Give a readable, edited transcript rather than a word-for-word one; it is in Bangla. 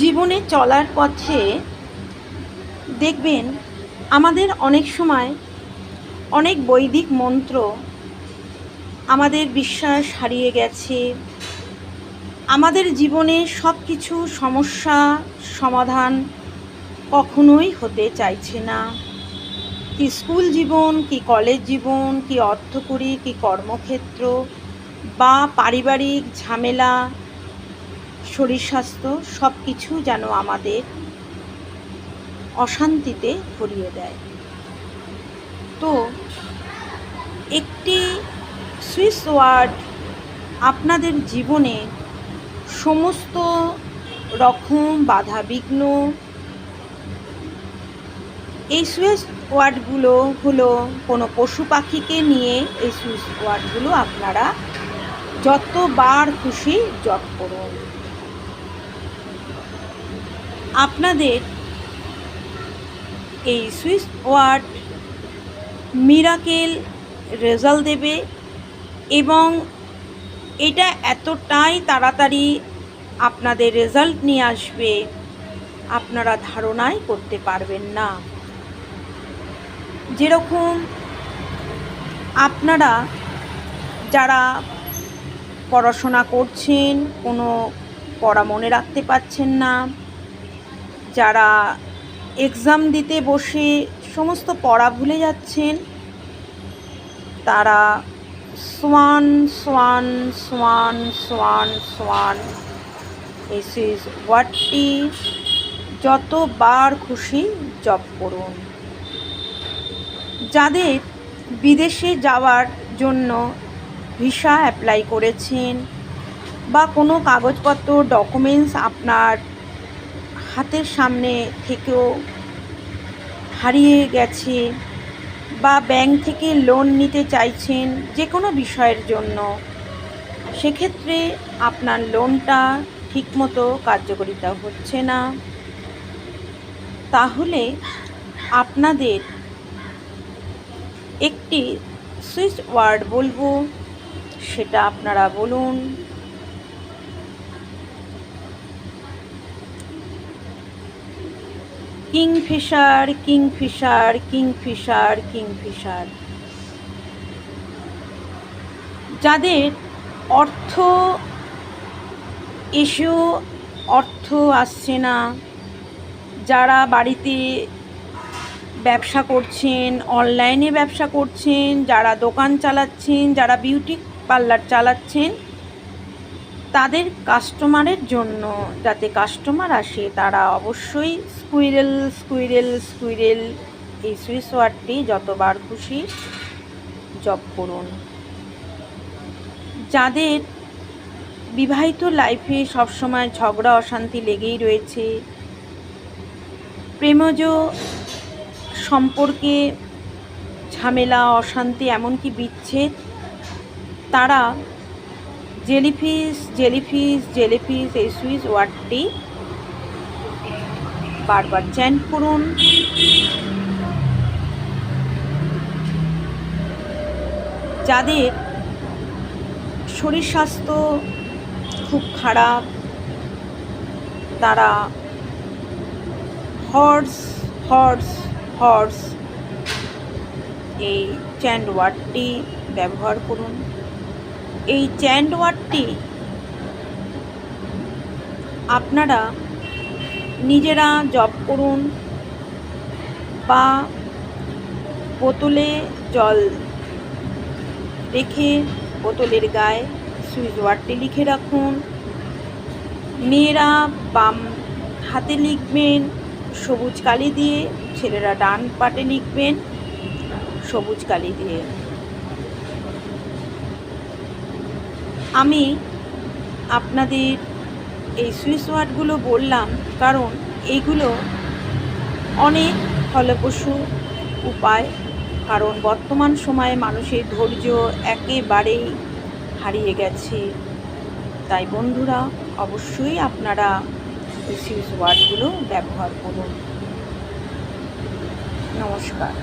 জীবনে চলার পথে দেখবেন আমাদের অনেক সময় অনেক বৈদিক মন্ত্র আমাদের বিশ্বাস হারিয়ে গেছে। আমাদের জীবনে সব কিছু সমস্যা সমাধান কখনোই হতে চাইছে না। কি স্কুল জীবন, কি কলেজ জীবন, কি অর্থকড়ি, কি কর্মক্ষেত্র বা পারিবারিক ঝামেলা, শরীর স্বাস্থ্য সব কিছু যেন আমাদের অশান্তিতে ভরিয়ে দেয়। তো একটি সুইচ ওয়ার্ড আপনাদের জীবনে সমস্ত রকম বাধা বিঘ্ন, এই সুইচ ওয়ার্ডগুলো হলো কোনো পশু পাখিকে নিয়ে এই সুইচ ওয়ার্ডগুলো আপনারা যতবার খুশি জপ করুন। আপনাদের এই সুইচ ওয়ার্ড মিরাকেল রেজাল্ট দেবে এবং এটা এতটাই তাড়াতাড়ি আপনাদের রেজাল্ট নিয়ে আসবে আপনারা ধারণাই করতে পারবেন না। যেরকম আপনারা যারা পড়াশোনা করছেন, কোনো পড়া মনে রাখতে পারছেন না, যারা এক্সাম দিতে বসে সমস্ত পড়া ভুলে যাচ্ছেন, তারা swan swan swan swan swan এই সুইচ ওয়ার্ডটি যতবার খুশি জপ করুন। যাদের বিদেশে যাওয়ার জন্য ভিসা অ্যাপ্লাই করেছেন বা কোনো কাগজপত্র ডকুমেন্টস আপনার হাতের সামনে থেকেও হারিয়ে গেছে বা ব্যাংক থেকে লোন নিতে চাইছেন যে কোনো বিষয়ের জন্য, সেক্ষেত্রে আপনার লোনটা ঠিকমতো কার্যকারিতা হচ্ছে না, তাহলে আপনাদের একটি সুইচ ওয়ার্ড বলবো, সেটা আপনারা বলুন। Kingfisher Kingfisher Kingfisher Kingfisher. যাদের অর্থ এসেও অর্থ আসছে না, যারা বাড়িতে ব্যবসা করছেন, অনলাইনে ব্যবসা করছেন, যারা দোকান চালাচ্ছেন, যারা বিউটি পার্লার চালাচ্ছেন, তাদের কাস্টমারের জন্য যাতে কাস্টমার আসে তারা অবশ্যই স্কুইরেল স্কুইরেল স্কুইরেল এই সুইচ ওয়ার্ডটি যতবার খুশি জপ করুন। যাদের বিবাহিত লাইফে সবসময় ঝগড়া অশান্তি লেগেই রয়েছে, প্রেমজ সম্পর্কে ঝামেলা অশান্তি এমনকি বিচ্ছেদ, তারা জেলিফিশ জেলিফিশ জেলিফিশ এই সুইচ ওয়ার্ডটি বারবার চ্যান্ট করুন। যাদের শরীর স্বাস্থ্য খুব খারাপ, তারা হর্স হর্স হর্স এই চ্যান্ট ওয়ার্ডটি ব্যবহার করুন। এই চ্যান্ট ওয়ার্ডটি আপনারা নিজেরা জপ করুন বা বোতলে জল রেখে বোতলের গায়ে সুইচ ওয়ার্ডটি লিখে রাখুন। মেয়েরা বাম হাতে লিখবেন সবুজ কালি দিয়ে, ছেলেরা ডান পাটে লিখবেন সবুজ কালি দিয়ে। আমি আপনাদের এই সুইচ ওয়ার্ডগুলো বললাম কারণ এইগুলো অনেক ফলপ্রসূ উপায়, কারণ বর্তমান সময়ে মানুষের ধৈর্য একেবারেই হারিয়ে গেছে। তাই বন্ধুরা, অবশ্যই আপনারা এই সুইচ ওয়ার্ডগুলো ব্যবহার করুন। নমস্কার।